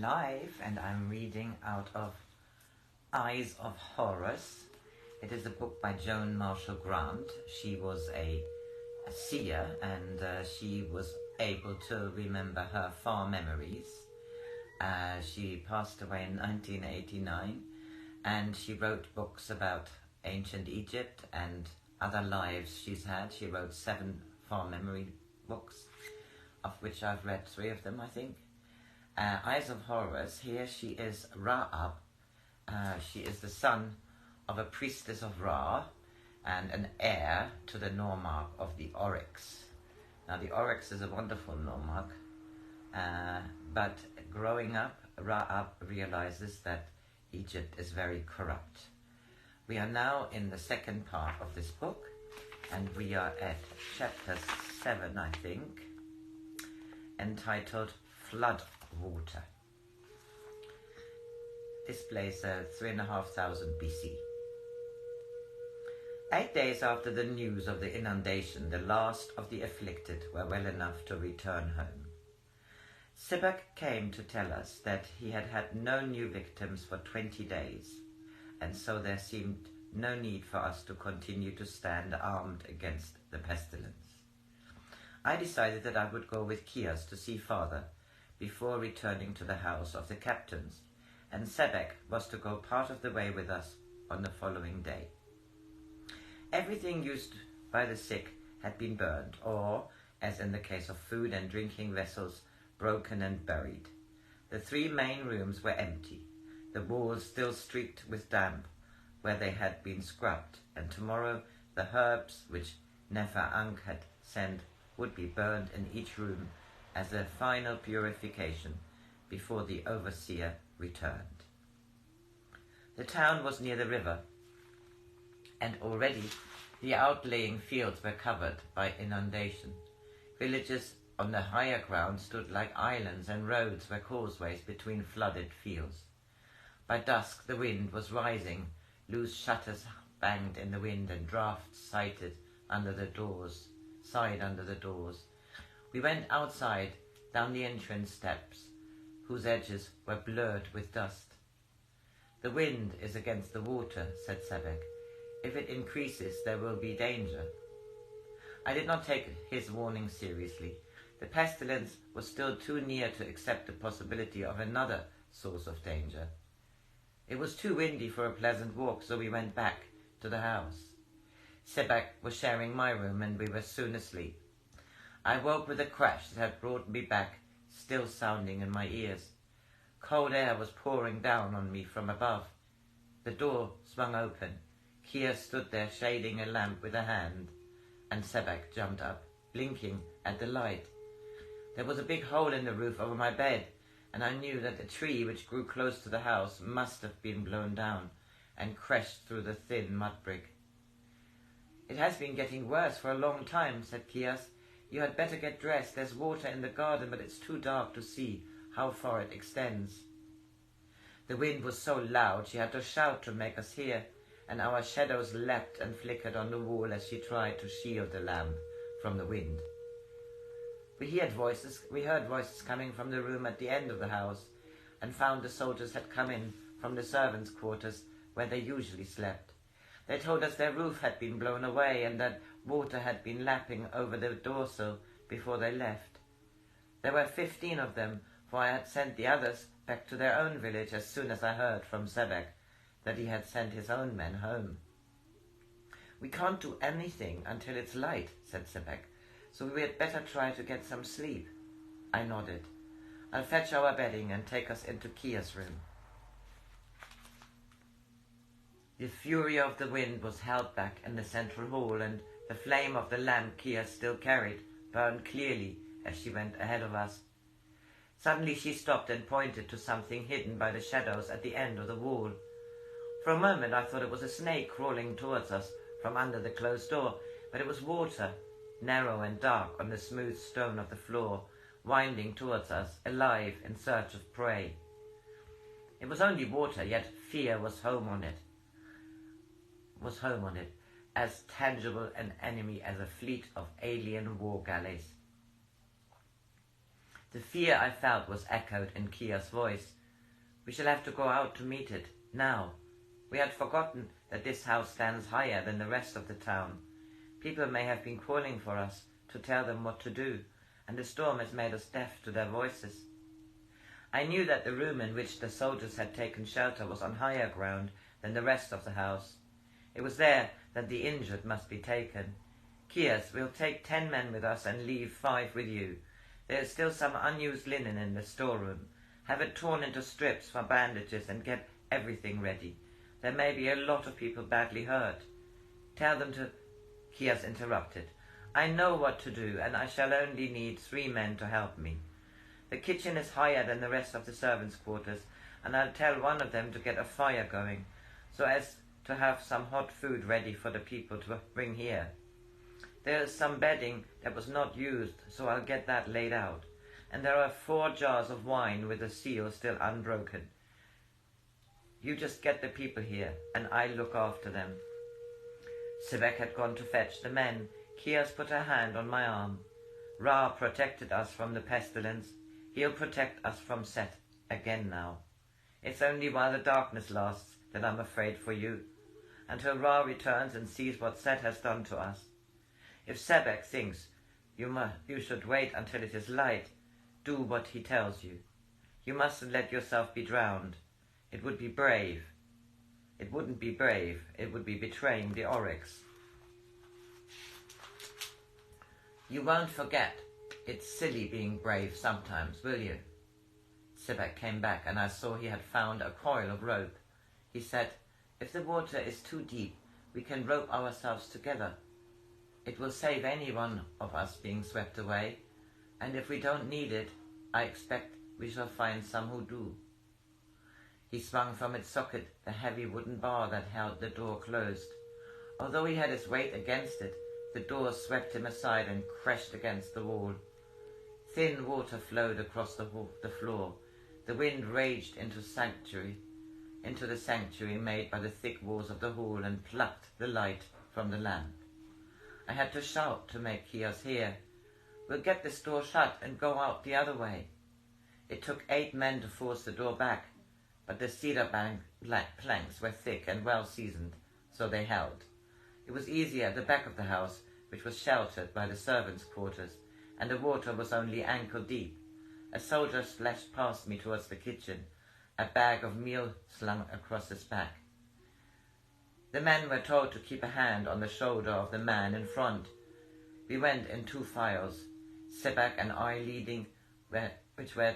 live and I'm reading out of Eyes of Horus. It is a book by Joan Marshal Grants. She was a seer and she was able to remember her far memories. She passed away in 1989 and she wrote books about ancient Egypt and other lives she's had. She wrote 7 far memory books, of which I've read 3 of them, I think. Eyes of Horus, here she is Ra-Up. She is the son of a priestess of Ra and an heir to the nomarch of the Oryx. Now the Oryx is a wonderful nomarch, but growing up, Ra-Up realizes that Egypt is very corrupt. We are now in the second part of this book, and we are at chapter 7, I think, entitled Flood Water. This place 3,500 BC. 8 days after the news of the inundation, the last of the afflicted were well enough to return home. Sebek came to tell us that he had had no new victims for 20 days, and so there seemed no need for us to continue to stand armed against the pestilence. I decided that I would go with Kias to see father before returning to the house of the captains, and Sebek was to go part of the way with us on the following day. Everything used by the sick had been burned, or, as in the case of food and drinking vessels, broken and buried. The 3 main rooms were empty, the walls still streaked with damp where they had been scrubbed, and tomorrow the herbs which Nefer Ankh had sent would be burned in each room as a final purification before the overseer returned. The town was near the river, and already the outlying fields were covered by inundation. Villages on the higher ground stood like islands, and roads were causeways between flooded fields. By dusk the wind was rising, loose shutters banged in the wind, and drafts sighed under the doors. We went outside, down the entrance steps, whose edges were blurred with dust. The wind is against the water, said Sebek. If it increases, there will be danger. I did not take his warning seriously. The pestilence was still too near to accept the possibility of another source of danger. It was too windy for a pleasant walk, so we went back to the house. Sebek was sharing my room, and we were soon asleep. I woke with a crash that had brought me back, still sounding in my ears. Cold air was pouring down on me from above. The door swung open. Kia stood there shading a lamp with a hand, and Sebek jumped up, blinking at the light. There was a big hole in the roof over my bed, and I knew that a tree which grew close to the house must have been blown down and crashed through the thin mud brick. It has been getting worse for a long time, said Kias. You had better get dressed. There's water in the garden, but it's too dark to see how far it extends. The wind was so loud she had to shout to make us hear, and our shadows leapt and flickered on the wall as she tried to shield the lamp from the wind. We heard voices coming from the room at the end of the house, and found the soldiers had come in from the servants' quarters where they usually slept. They told us their roof had been blown away and that water had been lapping over the doorsill before they left. There were 15 of them, for I had sent the others back to their own village as soon as I heard from Sebek that he had sent his own men home. We can't do anything until it's light, said Sebek, so we had better try to get some sleep. I nodded. I'll fetch our bedding and take us into Kia's room. The fury of the wind was held back in the central hall, and the flame of the lamp Kia still carried burned clearly as she went ahead of us. Suddenly she stopped and pointed to something hidden by the shadows at the end of the wall. For a moment I thought it was a snake crawling towards us from under the closed door, but it was water, narrow and dark on the smooth stone of the floor, winding towards us, alive in search of prey. It was only water, yet fear was home on it, as tangible an enemy as a fleet of alien war galleys. The fear I felt was echoed in Kia's voice, We shall have to go out to meet it, now. We had forgotten that this house stands higher than the rest of the town. People may have been calling for us to tell them what to do, and the storm has made us deaf to their voices. I knew that the room in which the soldiers had taken shelter was on higher ground than the rest of the house. It was there that the injured must be taken. Kias, we'll take 10 men with us and leave 5 with you. There is still some unused linen in the storeroom. Have it torn into strips for bandages and get everything ready. There may be a lot of people badly hurt. Tell them to... Kias interrupted. I know what to do, and I shall only need 3 men to help me. The kitchen is higher than the rest of the servants' quarters, and I'll tell one of them to get a fire going, so as to have some hot food ready for the people to bring here. There is some bedding that was not used, so I'll get that laid out. And there are 4 jars of wine with the seal still unbroken. You just get the people here, and I'll look after them. Sebek had gone to fetch the men. Kias put her hand on my arm. Ra protected us from the pestilence. He'll protect us from Set again now. It's only while the darkness lasts that I'm afraid for you, until Ra returns and sees what Set has done to us. If Sebek thinks you should wait until it is light, do what he tells you. You mustn't let yourself be drowned. It would be brave. It wouldn't be brave. It would be betraying the Oryx. You won't forget. It's silly being brave sometimes, will you? Sebek came back, and I saw he had found a coil of rope. He said, if the water is too deep, we can rope ourselves together. It will save any one of us being swept away, and if we don't need it, I expect we shall find some who do. He swung from its socket the heavy wooden bar that held the door closed. Although he had his weight against it, the door swept him aside and crashed against the wall. Thin water flowed across the floor. The wind raged into the sanctuary made by the thick walls of the hall, and plucked the light from the lamp. I had to shout to make Kias hear. We'll get this door shut and go out the other way. It took 8 men to force the door back, but the cedar planks were thick and well seasoned, so they held. It was easier at the back of the house, which was sheltered by the servants' quarters, and the water was only ankle deep. A soldier splashed past me towards the kitchen, a bag of meal slung across his back. The men were told to keep a hand on the shoulder of the man in front. We went in 2 files, Sebek and I leading, which were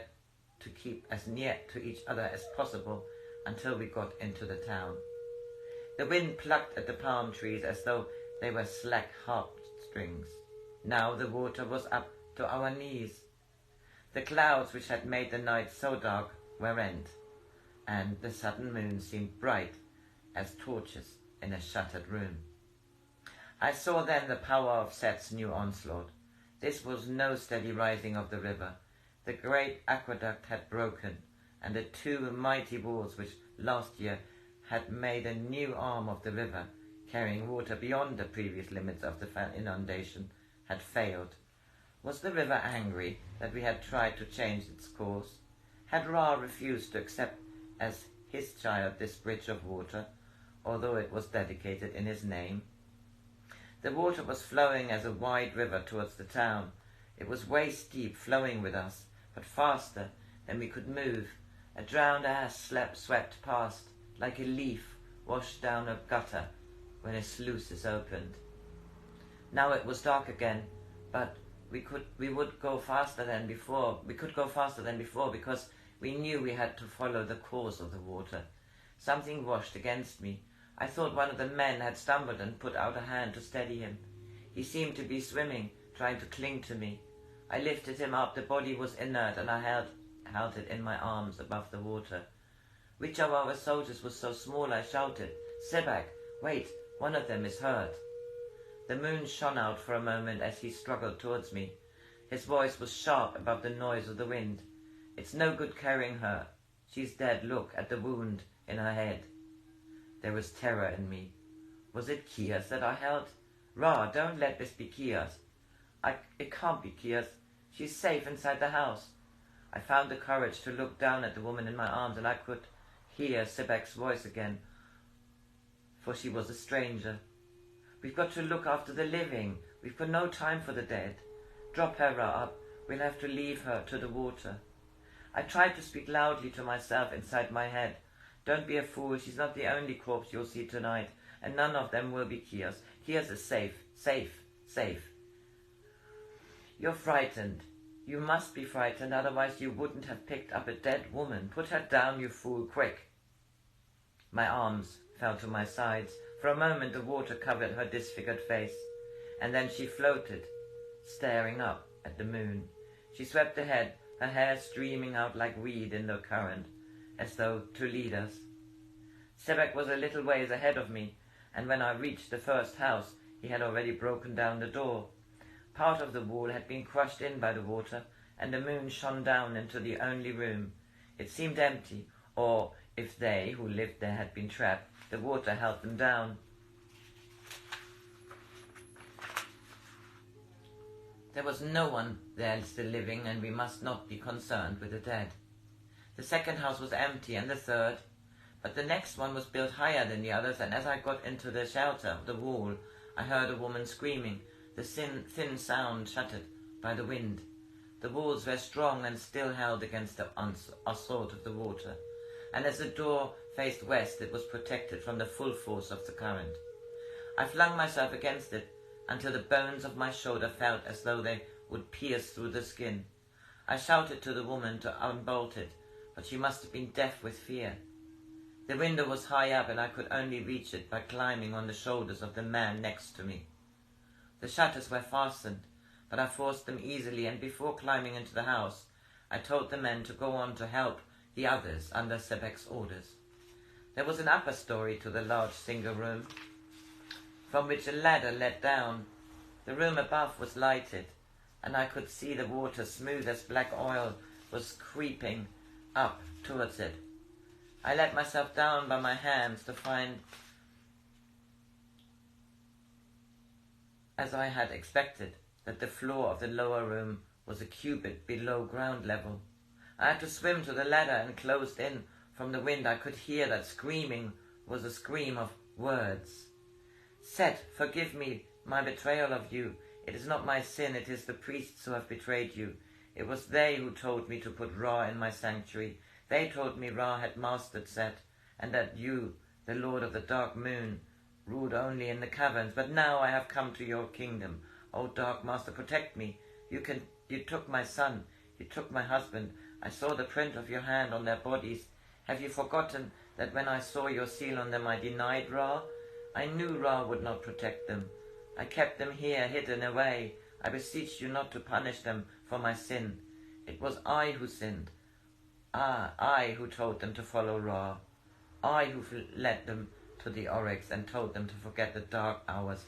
to keep as near to each other as possible until we got into the town. The wind plucked at the palm trees as though they were slack harpstrings. Now the water was up to our knees. The clouds which had made the night so dark were rent, and the sudden moon seemed bright as torches in a shuttered room. I saw then the power of Set's new onslaught. This was no steady rising of the river. The great aqueduct had broken, and the 2 mighty walls which last year had made a new arm of the river, carrying water beyond the previous limits of the inundation, had failed. Was the river angry that we had tried to change its course? Had Ra refused to accept as his child this bridge of water, although it was dedicated in his name? The water was flowing as a wide river towards the town. It was waist deep, flowing with us, but faster than we could move. A drowned ass swept past, like a leaf washed down a gutter when a sluice is opened. Now it was dark again, but we could go faster than before because we knew we had to follow the course of the water. Something washed against me. I thought one of the men had stumbled and put out a hand to steady him. He seemed to be swimming, trying to cling to me. I lifted him up. The body was inert, and I held it in my arms above the water. Which of our soldiers was so small? I shouted. Sebek, wait, one of them is hurt. The moon shone out for a moment as he struggled towards me. His voice was sharp above the noise of the wind. It's no good carrying her. She's dead. Look at the wound in her head. There was terror in me. Was it Kias that I held? Ra, don't let this be Kias. It can't be Kias. She's safe inside the house. I found the courage to look down at the woman in my arms, and I could hear Sebek's voice again, for she was a stranger. "We've got to look after the living. We've got no time for the dead. Drop her, Ra, up. We'll have to leave her to the water." I tried to speak loudly to myself inside my head. "Don't be a fool. She's not the only corpse you'll see tonight, and none of them will be Kia's. Kia's is safe, safe, safe." "You're frightened. You must be frightened, otherwise you wouldn't have picked up a dead woman. Put her down, you fool, quick." My arms fell to my sides. For a moment the water covered her disfigured face, and then she floated, staring up at the moon. She swept ahead, her hair streaming out like weed in the current, as though to lead us. Sebek was a little ways ahead of me, and when I reached the first house, he had already broken down the door. Part of the wall had been crushed in by the water, and the moon shone down into the only room. It seemed empty, or if they who lived there had been trapped, the water held them down. There was no one there still living, and we must not be concerned with the dead. The second house was empty, and the third, but the next one was built higher than the others, and as I got into the shelter of the wall, I heard a woman screaming, the thin sound shattered by the wind. The walls were strong and still held against the assault of the water, and as the door faced west, it was protected from the full force of the current. I flung myself against it until the bones of my shoulder felt as though they would pierce through the skin. I shouted to the woman to unbolt it, but she must have been deaf with fear. The window was high up, and I could only reach it by climbing on the shoulders of the man next to me. The shutters were fastened, but I forced them easily, and before climbing into the house, I told the men to go on to help the others under Sebek's orders. There was an upper story to the large single room, from which a ladder led down. The room above was lighted, and I could see the water, smooth as black oil, was creeping up towards it. I let myself down by my hands to find, as I had expected, that the floor of the lower room was a cubit below ground level. I had to swim to the ladder, and closed in from the wind I could hear that screaming was a scream of words. "Set, forgive me my betrayal of you. It is not my sin, it is the priests who have betrayed you. It was they who told me to put Ra in my sanctuary. They told me Ra had mastered Set, and that you, the Lord of the Dark Moon, ruled only in the caverns. But now I have come to your kingdom. O Dark Master, protect me. You took my son, you took my husband. I saw the print of your hand on their bodies. Have you forgotten that when I saw your seal on them I denied Ra? I knew Ra would not protect them. I kept them here, hidden away. I beseech you not to punish them for my sin. It was I who sinned. I who told them to follow Ra. I who led them to the oryx and told them to forget the dark hours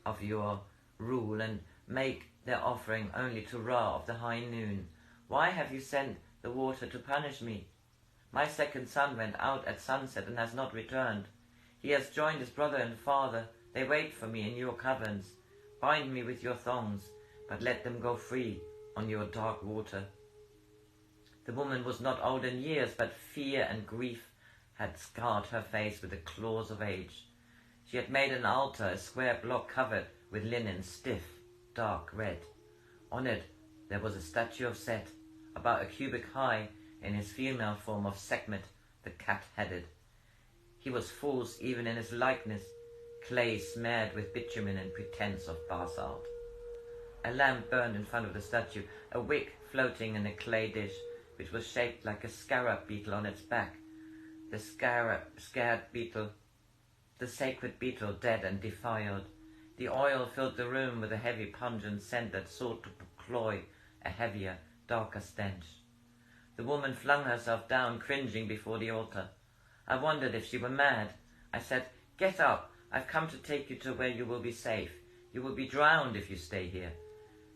of your rule and make their offering only to Ra of the high noon. Why have you sent the water to punish me? My second son went out at sunset and has not returned. He has joined his brother and father. They wait for me in your caverns. Bind me with your thongs, but let them go free on your dark water." The woman was not old in years, but fear and grief had scarred her face with the claws of age. She had made an altar, a square block covered with linen, stiff, dark red. On it there was a statue of Set, about a cubit high, in his female form of Sekhmet, the cat-headed. He was false even in his likeness, clay smeared with bitumen and pretense of basalt. A lamp burned in front of the statue, a wick floating in a clay dish, which was shaped like a scarab beetle on its back. The scared beetle, the sacred beetle, dead and defiled. The oil filled the room with a heavy pungent scent that sought to cloy a heavier, darker stench. The woman flung herself down, cringing before the altar. I wondered if she were mad. I said, "Get up. I've come to take you to where you will be safe. You will be drowned if you stay here."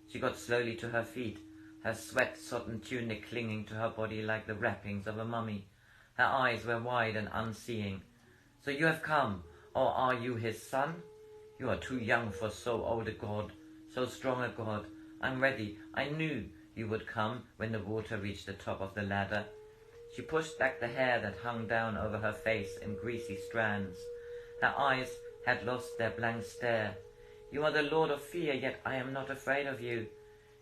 She got slowly to her feet, her sweat-sodden tunic clinging to her body like the wrappings of a mummy. Her eyes were wide and unseeing. "So you have come, or are you his son? You are too young for so old a god, so strong a god. I'm ready. I knew you would come when the water reached the top of the ladder. She pushed back the hair that hung down over her face in greasy strands. Her eyes had lost their blank stare. You are the Lord of Fear, yet I am not afraid of you.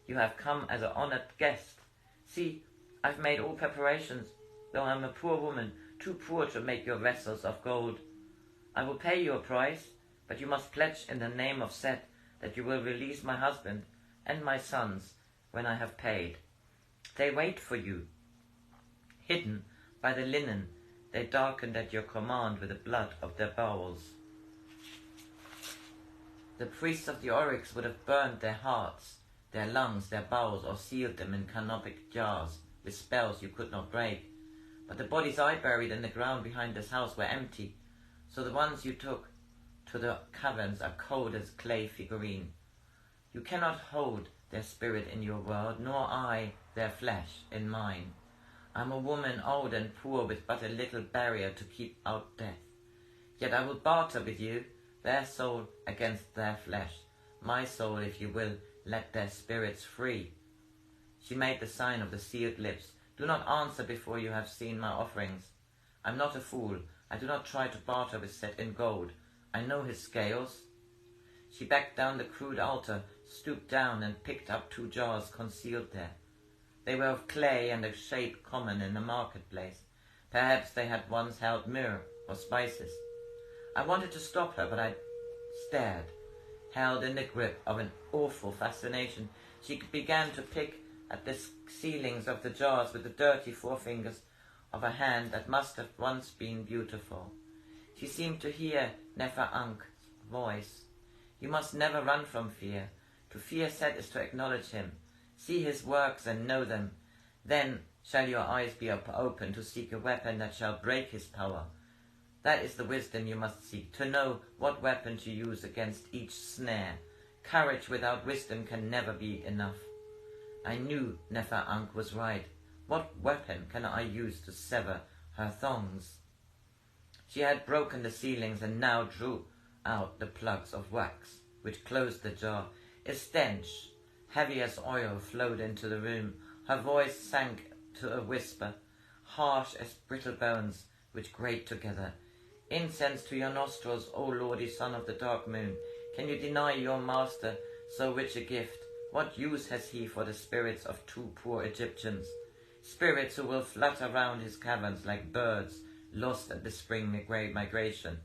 You have come as an honoured guest. See, I've made all preparations, though I am a poor woman, too poor to make your vessels of gold. I will pay you a price, but you must pledge in the name of Set that you will release my husband and my sons when I have paid. They wait for you. Hidden by the linen, they darkened at your command with the blood of their bowels. The priests of the Oryx would have burned their hearts, their lungs, their bowels, or sealed them in canopic jars with spells you could not break. But the bodies I buried in the ground behind this house were empty, so the ones you took to the caverns are cold as clay figurine. You cannot hold their spirit in your world, nor I their flesh in mine. I am a woman old and poor with but a little barrier to keep out death. Yet I will barter with you, their soul against their flesh, my soul, if you will, let their spirits free. She made the sign of the sealed lips. Do not answer before you have seen my offerings. I am not a fool. I do not try to barter with Set in gold. I know his scales. She backed down the crude altar, stooped down and picked up 2 jars concealed there. They were of clay and a shape common in the marketplace. Perhaps they had once held myrrh or spices. I wanted to stop her, but I stared, held in the grip of an awful fascination. She began to pick at the ceilings of the jars with the dirty forefingers of a hand that must have once been beautiful. She seemed to hear Nefer-Ank's voice. You must never run from fear. To fear Set is to acknowledge him. See his works and know them. Then shall your eyes be open to seek a weapon that shall break his power. That is the wisdom you must seek, to know what weapon to use against each snare. Courage without wisdom can never be enough. I knew Nefer-Ank was right. What weapon can I use to sever her thongs? She had broken the ceilings and now drew out the plugs of wax, which closed the jar. A stench, heavy as oil, flowed into the room. Her voice sank to a whisper, harsh as brittle bones which grate together. Incense to your nostrils, O lordy son of the dark moon. Can you deny your master so rich a gift? What use has he for the spirits of 2 poor Egyptians? Spirits who will flutter round his caverns like birds lost at the spring migration.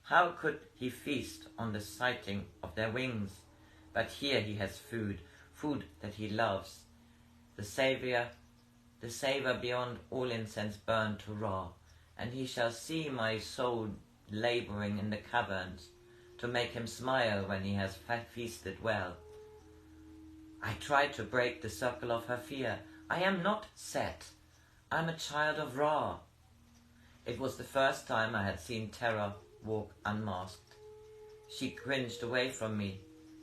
How could he feast on the sighting of their wings? But here he has food, food that he loves. The saviour beyond all incense burned to Ra, and he shall see my soul labouring in the caverns to make him smile when he has feasted well. I tried to break the circle of her fear. I am not Set. I am a child of Ra. It was the first time I had seen terror walk unmasked. She cringed away from me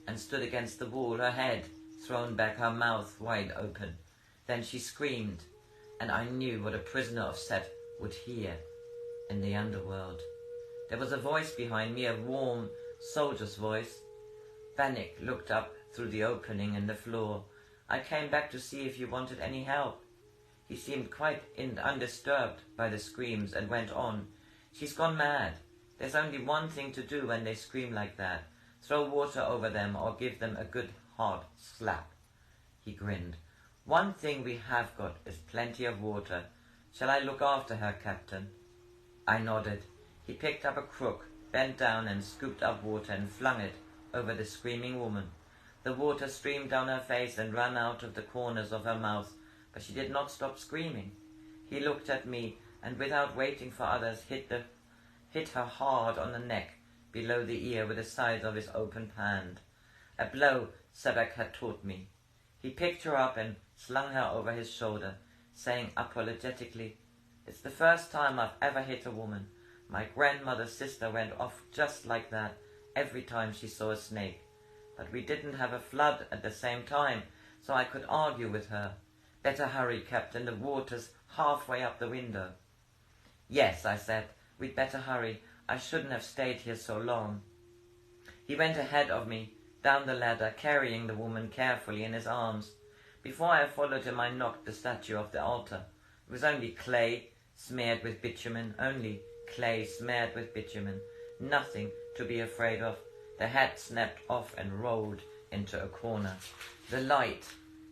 and stood against the wall, her head thrown back, her mouth wide open. Then she screamed, and I knew what a prisoner of Set would hear in the underworld. There was a voice behind me, a warm soldier's voice. Vanek looked up through the opening in the floor. I came back to see if you wanted any help. He seemed quite undisturbed by the screams and went on. She's gone mad. There's only one thing to do when they scream like that. Throw water over them or give them a good hard slap. He grinned. One thing we have got is plenty of water. Shall I look after her, Captain? I nodded. He picked up a crook, bent down and scooped up water and flung it over the screaming woman. The water streamed down her face and ran out of the corners of her mouth, but she did not stop screaming. He looked at me and without waiting for others hit her hard on the neck below the ear with the sides of his open hand. A blow Sebek had taught me. He picked her up and slung her over his shoulder, saying apologetically, It's the first time I've ever hit a woman. My grandmother's sister went off just like that every time she saw a snake. But we didn't have a flood at the same time, so I could argue with her. Better hurry, Captain, the water's halfway up the window. Yes, I said, we'd better hurry. I shouldn't have stayed here so long. He went ahead of me, down the ladder, carrying the woman carefully in his arms. Before I followed him, I knocked the statue off the altar. It was only clay smeared with bitumen, only clay smeared with bitumen. Nothing to be afraid of. The head snapped off and rolled into a corner. The light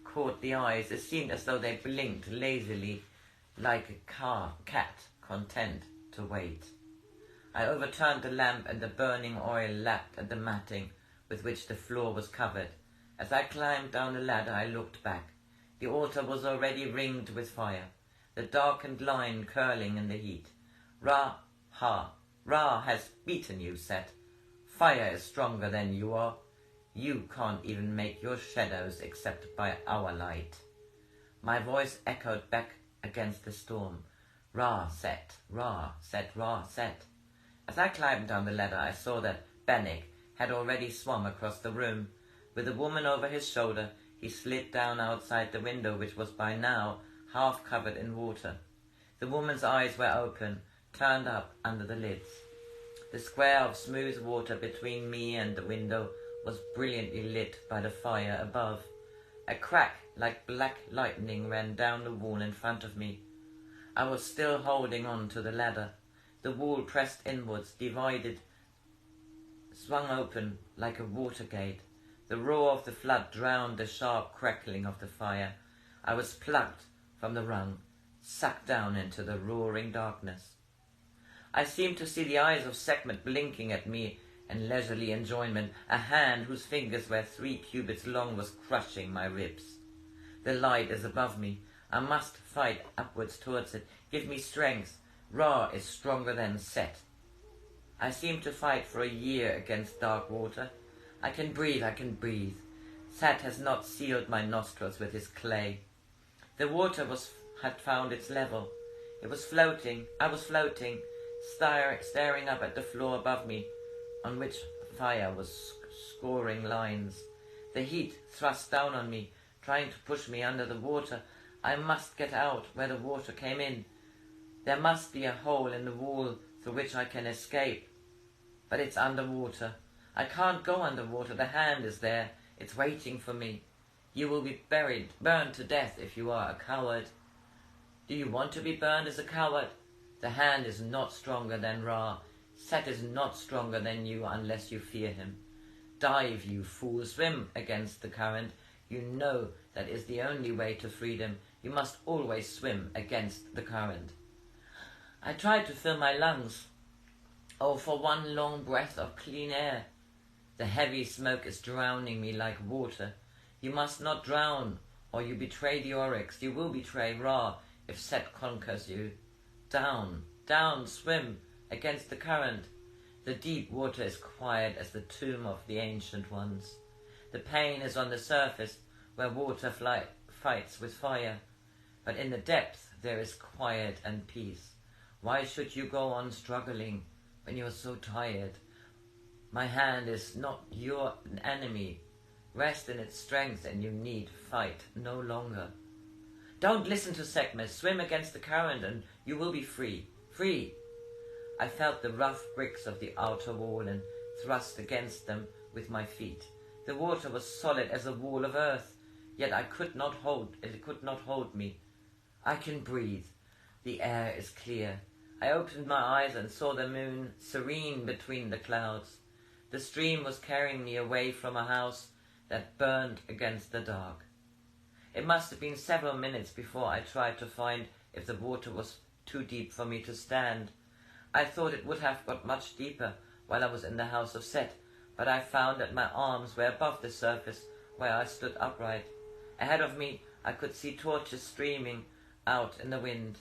caught the eyes. It seemed as though they blinked lazily, like a cat content to wait. I overturned the lamp, and the burning oil lapped at the matting with which the floor was covered. As I climbed down the ladder, I looked back. The altar was already ringed with fire, the darkened line curling in the heat. Ra has beaten you, Set. Fire is stronger than you are. You can't even make your shadows except by our light. My voice echoed back against the storm. Ra, Set, Ra, Set, Ra, Set. As I climbed down the ladder, I saw that Bannock had already swum across the room. With the woman over his shoulder, he slid down outside the window, which was by now half covered in water. The woman's eyes were open, turned up under the lids. The square of smooth water between me and the window was brilliantly lit by the fire above. A crack like black lightning ran down the wall in front of me. I was still holding on to the ladder. The wall pressed inwards, divided, swung open like a water gate. The roar of the flood drowned the sharp crackling of the fire. I was plucked from the rung, sucked down into the roaring darkness. I seemed to see the eyes of Sekhmet blinking at me in leisurely enjoyment. A hand whose fingers were 3 cubits long was crushing my ribs. The light is above me. I must fight upwards towards it. Give me strength. Ra is stronger than Set. I seem to fight for a year against dark water. I can breathe, I can breathe. Set has not sealed my nostrils with his clay. The water had found its level. It was floating. I was floating, staring up at the floor above me, on which fire was scoring lines. The heat thrust down on me, trying to push me under the water. I must get out where the water came in. There must be a hole in the wall through which I can escape. But it's underwater. I can't go underwater. The hand is there. It's waiting for me. You will be burned to death if you are a coward. Do you want to be burned as a coward? The hand is not stronger than Ra. Set is not stronger than you unless you fear him. Dive, you fool. Swim against the current. You know that is the only way to freedom. You must always swim against the current. I tried to fill my lungs. Oh, for one long breath of clean air. The heavy smoke is drowning me like water. You must not drown, or you betray the oryx. You will betray Ra if Set conquers you. Down, down, swim against the current. The deep water is quiet as the tomb of the ancient ones. The pain is on the surface, where water fights with fire. But in the depth there is quiet and peace. Why should you go on struggling when you are so tired? My hand is not your enemy. Rest in its strength, and you need fight no longer. Don't listen to Sekhmet. Swim against the current, and you will be free. Free! I felt the rough bricks of the outer wall and thrust against them with my feet. The water was solid as a wall of earth, yet it could not hold me. I can breathe. The air is clear. I opened my eyes and saw the moon serene between the clouds. The stream was carrying me away from a house that burned against the dark. It must have been several minutes before I tried to find if the water was too deep for me to stand. I thought it would have got much deeper while I was in the house of Set, but I found that my arms were above the surface where I stood upright. Ahead of me I could see torches streaming out in the wind.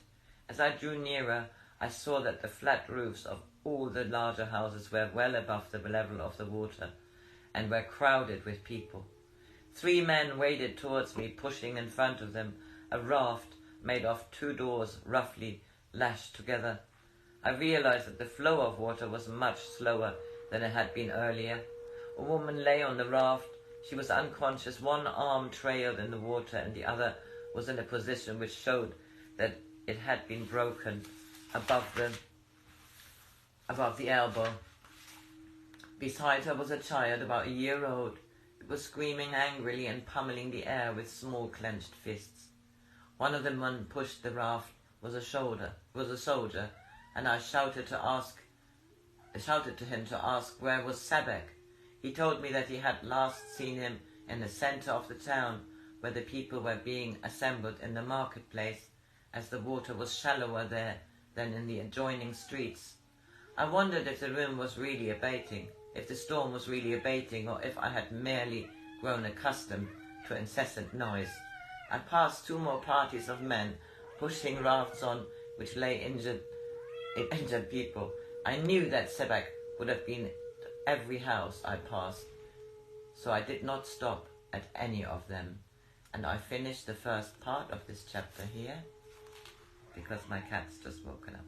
As I drew nearer, I saw that the flat roofs of all the larger houses were well above the level of the water, and were crowded with people. 3 men waded towards me, pushing in front of them a raft made of 2 doors roughly lashed together. I realized that the flow of water was much slower than it had been earlier. A woman lay on the raft. She was unconscious. One arm trailed in the water, and the other was in a position which showed that it had been broken above the elbow. Beside her was a child about a year old. was screaming angrily and pummeling the air with small clenched fists. One of the men pushed the raft was a soldier, and I shouted to him to ask where was Sebek. He told me that he had last seen him in the centre of the town, where the people were being assembled in the marketplace, as the water was shallower there than in the adjoining streets. I wondered if the storm was really abating, or if I had merely grown accustomed to incessant noise. I passed 2 more parties of men pushing rafts on which lay injured people. I knew that Sebek would have been at every house I passed, so I did not stop at any of them. And I finished the first part of this chapter here, because my cat's just woken up.